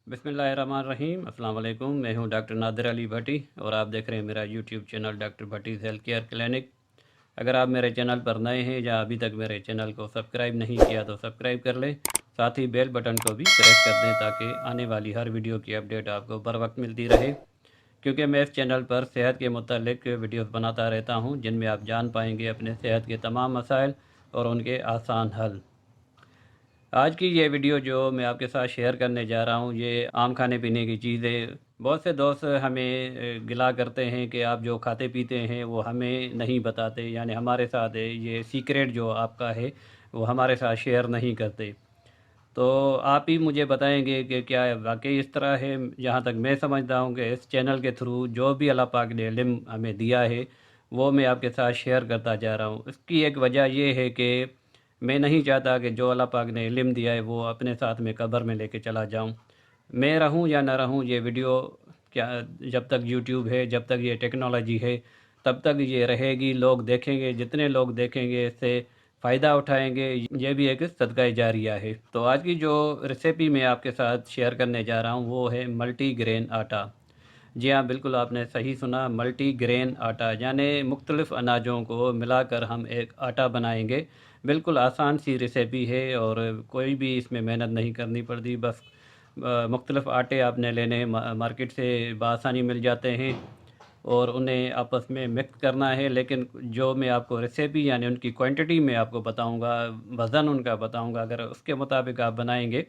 बिस्मिल्लाहिर्रहमानिर्रहीम। अस्सलाम वालेकुम। मैं हूं डॉक्टर नादिर अली भट्टी और आप देख रहे हैं मेरा YouTube channel doctor Bhatti's health care clinic. अगर आप मेरे चैनल पर नए हैं या अभी तक मेरे चैनल को सब्सक्राइब नहीं किया तो सब्सक्राइब कर लें, साथ ही बेल बटन को भी प्रेस कर दें ताकि आने वाली हर वीडियो की अपडेट आपको बर वक्त मिलती रहे। क्योंकि मैं इस चैनल पर सेहत के मुतालिक वीडियोस बनाता रहता हूं जिनमें आप जान पाएंगे अपने सेहत के तमाम मसाइल और उनके आसान हल। आज की ये वीडियो जो मैं आपके साथ शेयर करने जा रहा हूँ, ये आम खाने पीने की चीज़ें। बहुत से दोस्त हमें गिला करते हैं कि आप जो खाते पीते हैं वो हमें नहीं बताते, यानी हमारे साथ है ये सीक्रेट जो आपका है वो हमारे साथ शेयर नहीं करते। तो आप ही मुझे बताएंगे कि क्या वाकई इस तरह है। जहाँ तक मैं समझता हूँ कि इस चैनल के थ्रू जो भी अल्लाह पाक ने इल्म हमें दिया है वो मैं आपके साथ शेयर करता जा रहा हूँ। इसकी एक वजह ये है कि मैं नहीं चाहता कि जो अल्लाह पाक ने इल्म दिया है वो अपने साथ में कब्र में लेके चला जाऊँ। मैं रहूँ या ना रहूँ, ये वीडियो क्या, जब तक यूट्यूब है, जब तक ये टेक्नोलॉजी है, तब तक ये रहेगी। लोग देखेंगे, जितने लोग देखेंगे इससे फ़ायदा उठाएंगे। ये भी एक सदका जारिया है। तो आज की जो रेसिपी मैं आपके साथ शेयर करने जा रहा हूँ वो है मल्टी ग्रेन आटा। जी हाँ, बिल्कुल आपने सही सुना, मल्टी ग्रेन आटा, यानी मुख्तलिफ़ अनाजों को मिलाकर हम एक आटा बनाएंगे। बिल्कुल आसान सी रेसिपी है और कोई भी इसमें मेहनत नहीं करनी पड़ती। बस मुख्तलिफ़ आटे आपने लेने हैं, मार्केट से बआसानी मिल जाते हैं और उन्हें आपस में मिक्स करना है। लेकिन जो मैं आपको रेसिपी यानी उनकी क्वांटिटी में आपको बताऊंगा, वज़न उनका बताऊंगा, अगर उसके मुताबिक आप बनाएंगे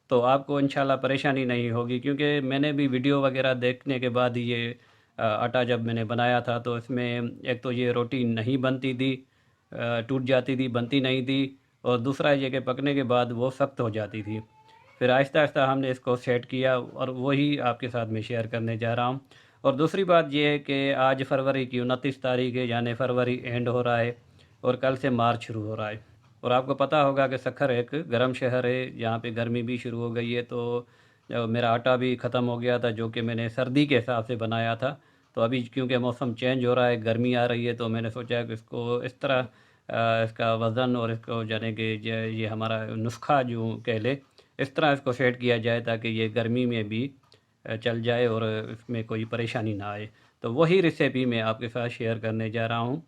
तो आपको इंशाल्लाह परेशानी नहीं होगी। क्योंकि मैंने भी वीडियो वगैरह देखने के बाद ये आटा जब मैंने बनाया था तो इसमें एक तो ये रोटी नहीं बनती थी, टूट जाती थी, बनती नहीं थी। और दूसरा ये कि पकने के बाद वो सख्त हो जाती थी। फिर आहिस्ता आहिस्ता हमने इसको सेट किया और वही आपके साथ मैं शेयर करने जा रहा हूँ। और दूसरी बात यह है कि आज फरवरी की 29 तारीख है, यानी फरवरी एंड हो रहा है और कल से मार्च शुरू हो रहा है। और आपको पता होगा कि सखर एक गर्म शहर है, यहाँ पे गर्मी भी शुरू हो गई है। तो मेरा आटा भी ख़त्म हो गया था जो कि मैंने सर्दी के हिसाब से बनाया था। तो अभी क्योंकि मौसम चेंज हो रहा है, गर्मी आ रही है, तो मैंने सोचा कि इसको इस तरह इसका वज़न और इसको जाने कि ये हमारा नुस्खा जो कह ले, इस तरह इसको सेट किया जाए ताकि ये गर्मी में भी चल जाए और इसमें कोई परेशानी ना आए। तो वही रेसिपी मैं आपके साथ शेयर करने जा रहा हूँ।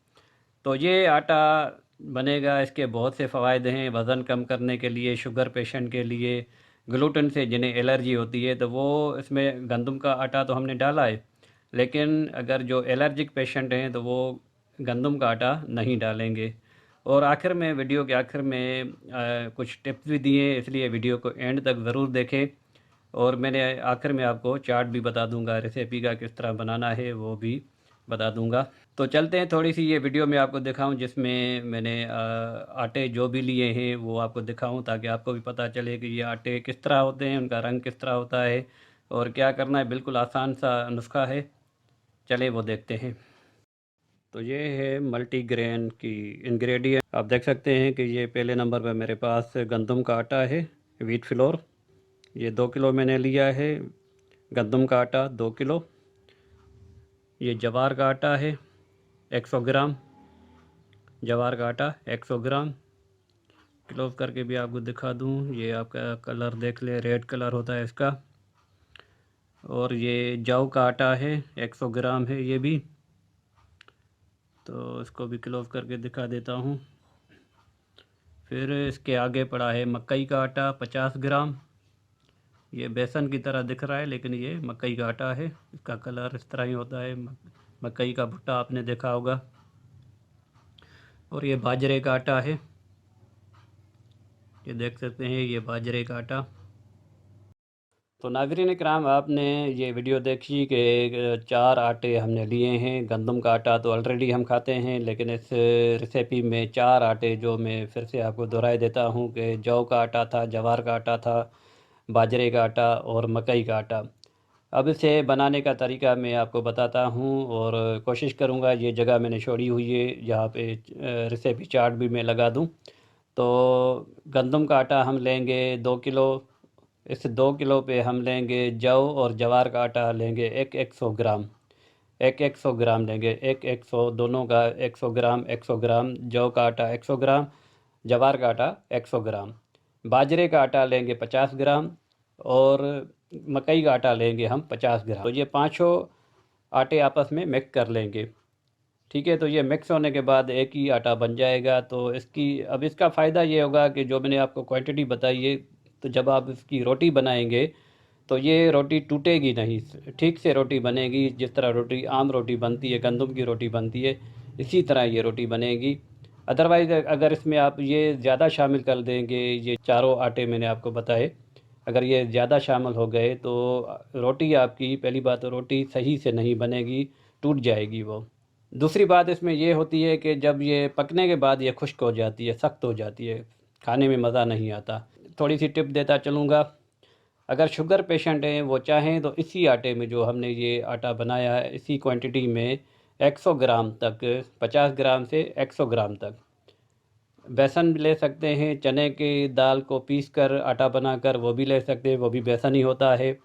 तो ये आटा बनेगा, इसके बहुत से फ़वाइद हैं। वज़न कम करने के लिए, शुगर पेशेंट के लिए, ग्लूटेन से जिन्हें एलर्जी होती है तो वो, इसमें गंदम का आटा तो हमने डाला है, लेकिन अगर जो एलर्जिक पेशेंट हैं तो वो गंदम का आटा नहीं डालेंगे। और आखिर में, वीडियो के आखिर में कुछ टिप्स भी दिए हैं, इसलिए वीडियो को एंड तक ज़रूर देखें। और मैंने आखिर में आपको चार्ट भी बता दूंगा, रेसिपी का किस तरह बनाना है वो भी बता दूंगा। तो चलते हैं, थोड़ी सी ये वीडियो मैं आपको दिखाऊं जिसमें मैंने आटे जो भी लिए हैं वो आपको दिखाऊं ताकि आपको भी पता चले कि ये आटे किस तरह होते हैं, उनका रंग किस तरह होता है और क्या करना है। बिल्कुल आसान सा नुस्खा है, चले वो देखते हैं। तो ये है मल्टी ग्रेन की इंग्रेडिएंट। आप देख सकते हैं कि ये पहले नंबर पर मेरे पास गंदम का आटा है, व्हीट फ्लोर। ये 2 किलो मैंने लिया है। गंदम का आटा 2 किलो। ये जवार का आटा है 100 ग्राम। जवार का आटा 100 ग्राम। क्लोज करके भी आपको दिखा दूं, ये आपका कलर देख ले, रेड कलर होता है इसका। और ये जौ का आटा है 100 ग्राम है ये भी। तो इसको भी क्लोज करके दिखा देता हूँ। फिर इसके आगे पड़ा है मकई का आटा 50 ग्राम। ये बेसन की तरह दिख रहा है लेकिन ये मकई का आटा है, इसका कलर इस तरह ही होता है। मकई का भुट्टा आपने देखा होगा। और ये बाजरे का आटा है, ये देख सकते हैं, ये बाजरे का आटा। तो नाज़रीन इकराम, आपने ये वीडियो देखी कि 4 आटे हमने लिए हैं। गंदम का आटा तो ऑलरेडी हम खाते हैं, लेकिन इस रेसिपी में 4 आटे जो मैं फिर से आपको दोहराए देता हूँ कि जौ का आटा था, जवार का आटा था, बाजरे का आटा और मकई का आटा। अब इसे बनाने का तरीका मैं आपको बताता हूँ और कोशिश करूँगा ये जगह मैंने छोड़ी हुई है जहाँ पे रेसिपी चार्ट भी मैं लगा दूँ। तो गंदम का आटा हम लेंगे 2 किलो। इस 2 किलो पे हम लेंगे जौ और जवार का आटा लेंगे एक 100 ग्राम। एक 100 ग्राम लेंगे, एक 100, दोनों का 100 ग्राम। 100 ग्राम जौ का आटा, 100 ग्राम जवार का आटा, 100 ग्राम। बाजरे का आटा लेंगे 50 ग्राम। और मकई का आटा लेंगे हम 50 ग्राम। तो ये पाँचों आटे आपस में मिक्स कर लेंगे। ठीक है, तो ये मिक्स होने के बाद एक ही आटा बन जाएगा। तो इसका फ़ायदा ये होगा कि जो मैंने आपको क्वांटिटी बताई है, तो जब आप इसकी रोटी बनाएंगे तो ये रोटी टूटेगी नहीं, ठीक से रोटी बनेगी। जिस तरह रोटी आम रोटी बनती है, गंदम की रोटी बनती है, इसी तरह ये रोटी बनेगी। अदरवाइज़ अगर इसमें आप ये ज़्यादा शामिल कर देंगे, ये चारों आटे मैंने आपको बताए, अगर ये ज़्यादा शामिल हो गए तो रोटी आपकी, पहली बात तो रोटी सही से नहीं बनेगी, टूट जाएगी वो। दूसरी बात इसमें ये होती है कि जब ये पकने के बाद ये खुश्क हो जाती है, सख्त हो जाती है, खाने में मज़ा नहीं आता। थोड़ी सी टिप देता चलूँगा, अगर शुगर पेशेंट हैं वो चाहें तो इसी आटे में, जो हमने ये आटा बनाया है, इसी क्वांटिटी में 100 ग्राम तक, 50 ग्राम से 100 ग्राम तक बेसन भी ले सकते हैं। चने की दाल को पीस कर आटा बनाकर वो भी ले सकते हैं, वो भी बेसन ही होता है।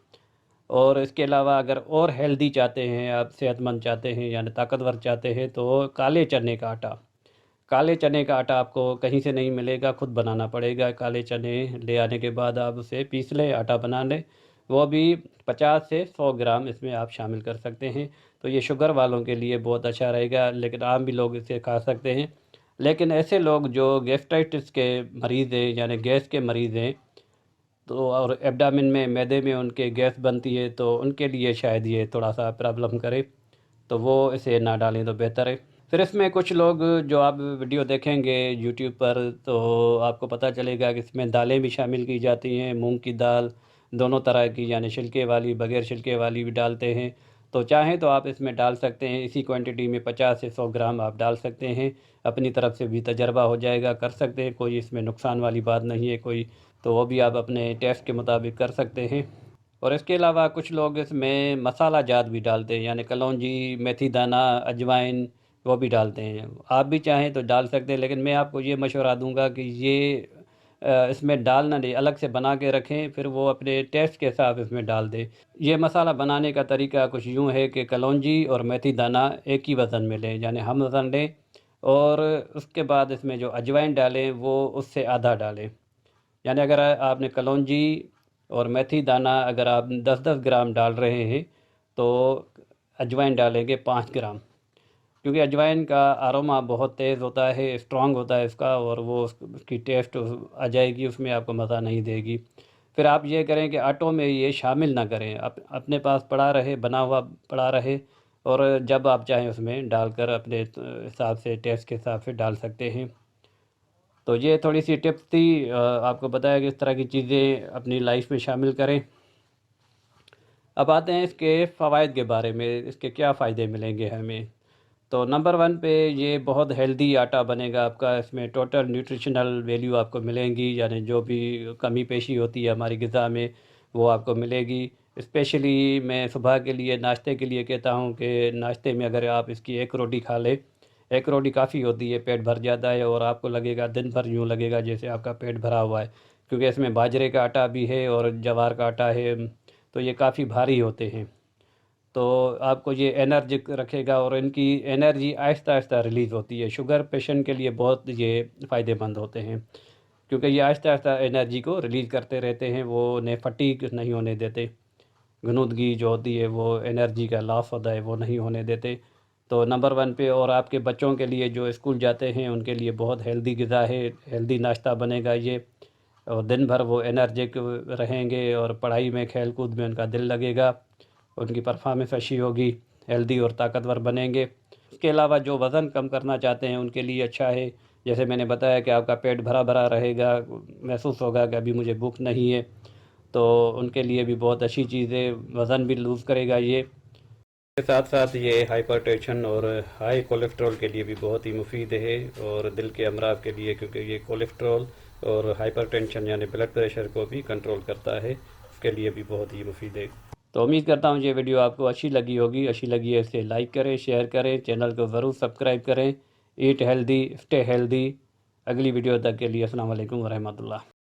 और इसके अलावा अगर और हेल्दी चाहते हैं, आप सेहतमंद चाहते हैं यानी ताकतवर चाहते हैं, तो काले चने का आटा आपको कहीं से नहीं मिलेगा, खुद बनाना पड़ेगा। काले चने ले आने के बाद आप उसे पीस लें, आटा बना लें। वो भी 50 से 100 ग्राम इसमें आप शामिल कर सकते हैं। तो ये शुगर वालों के लिए बहुत अच्छा रहेगा, लेकिन आम भी लोग इसे खा सकते हैं। लेकिन ऐसे लोग जो गैस्ट्राइटिस के मरीज़ हैं यानी गैस के मरीज़ हैं, तो और एब्डामिन में, मैदे में उनके गैस बनती है, तो उनके लिए शायद ये थोड़ा सा प्रॉब्लम करे, तो वो इसे ना डालें तो बेहतर है। फिर इसमें कुछ लोग, जो आप वीडियो देखेंगे यूट्यूब पर, तो आपको पता चलेगा कि इसमें दालें भी शामिल की जाती हैं, मूंग की दाल, दोनों तरह की, यानी छिलके वाली, बगैर छिलके वाली भी डालते हैं। तो चाहें तो आप इसमें डाल सकते हैं, इसी क्वांटिटी में 50 से 100 ग्राम आप डाल सकते हैं। अपनी तरफ से भी तजर्बा हो जाएगा, कर सकते हैं, कोई इसमें नुकसान वाली बात नहीं है कोई। तो वो भी आप अपने टेस्ट के मुताबिक कर सकते हैं। और इसके अलावा कुछ लोग इसमें मसाला जात भी डालते हैं, यानी कलौंजी, मेथी दाना, अजवाइन, वो भी डालते हैं। आप भी चाहें तो डाल सकते हैं, लेकिन मैं आपको ये मशवरा दूंगा कि ये इसमें डालना नहीं, अलग से बना के रखें, फिर वो अपने टेस्ट के हिसाब इसमें डाल दें। ये मसाला बनाने का तरीका कुछ यूँ है कि कलौंजी और मेथी दाना एक ही वज़न में लें, यानी हम वज़न लें, और उसके बाद इसमें जो अजवाइन डालें वो उससे आधा डालें। यानी अगर आपने कलौंजी और मेथी दाना अगर आप 10-10 ग्राम डाल रहे हैं, तो अजवाइन डालेंगे 5 ग्राम, क्योंकि अजवाइन का अरोमा बहुत तेज़ होता है, स्ट्रॉन्ग होता है इसका, और वो उसकी टेस्ट आ जाएगी, उसमें आपको मज़ा नहीं देगी। फिर आप ये करें कि आटों में ये शामिल ना करें, अपने पास पड़ा रहे, बना हुआ पड़ा रहे, और जब आप चाहें उसमें डालकर अपने हिसाब से, टेस्ट के हिसाब से डाल सकते हैं। तो ये थोड़ी सी टिप्स थी, आपको बताया कि इस तरह की चीज़ें अपनी लाइफ में शामिल करें। अब आते हैं इसके फ़वाइद के बारे में, इसके क्या फ़ायदे मिलेंगे हमें। तो नंबर 1 पे ये बहुत हेल्दी आटा बनेगा आपका, इसमें टोटल न्यूट्रिशनल वैल्यू आपको मिलेंगी, यानी जो भी कमी पेशी होती है हमारी ग़िज़ा में वो आपको मिलेगी। स्पेशली मैं सुबह के लिए, नाश्ते के लिए कहता हूँ कि नाश्ते में अगर आप इसकी एक रोटी खा लें, एक रोटी काफ़ी होती है, पेट भर जाता है, और आपको लगेगा दिन भर यूँ लगेगा जैसे आपका पेट भरा हुआ है, क्योंकि इसमें बाजरे का आटा भी है और जवार का आटा है, तो ये काफ़ी भारी होते हैं। तो आपको ये एनर्जिक रखेगा, और इनकी एनर्जी आहिस्ता आहिस्ता रिलीज़ होती है। शुगर पेशेंट के लिए बहुत ये फ़ायदेमंद होते हैं, क्योंकि ये आहिस्ता आहिस्ता एनर्जी को रिलीज़ करते रहते हैं, वो उन्हें फटीग नहीं होने देते। घनुदगी जो होती है, वो एनर्जी का लॉस होता है, वो नहीं होने देते। तो नंबर 1 पे, और आपके बच्चों के लिए जो स्कूल जाते हैं उनके लिए बहुत हेल्दी ग़िज़ा है, हेल्दी नाश्ता बनेगा ये, और दिन भर वो एनर्जिक रहेंगे, और पढ़ाई में, खेल कूद में उनका दिल लगेगा, उनकी परफॉर्मेंस अच्छी होगी, हेल्दी और ताकतवर बनेंगे। इसके अलावा जो वज़न कम करना चाहते हैं उनके लिए अच्छा है। जैसे मैंने बताया कि आपका पेट भरा भरा रहेगा, महसूस होगा कि अभी मुझे भूख नहीं है, तो उनके लिए भी बहुत अच्छी चीज़ है, वज़न भी लूज़ करेगा ये। के साथ साथ ये हाइपरटेंशन और हाई कोलेस्ट्रॉल के लिए भी बहुत ही मुफीद है, और दिल के अमराज के लिए, क्योंकि ये कोलेस्ट्रॉल और हाइपरटेंशन यानी ब्लड प्रेशर को भी कंट्रोल करता है, उसके लिए भी बहुत ही मुफीद है। तो उम्मीद करता हूँ ये वीडियो आपको अच्छी लगी होगी। अच्छी लगी है इसे लाइक करें, शेयर करें, चैनल को ज़रूर सब्सक्राइब करें। Eat healthy, stay healthy. अगली वीडियो तक के लिए अस्सलाम वालेकुम व रहमतुल्लाह।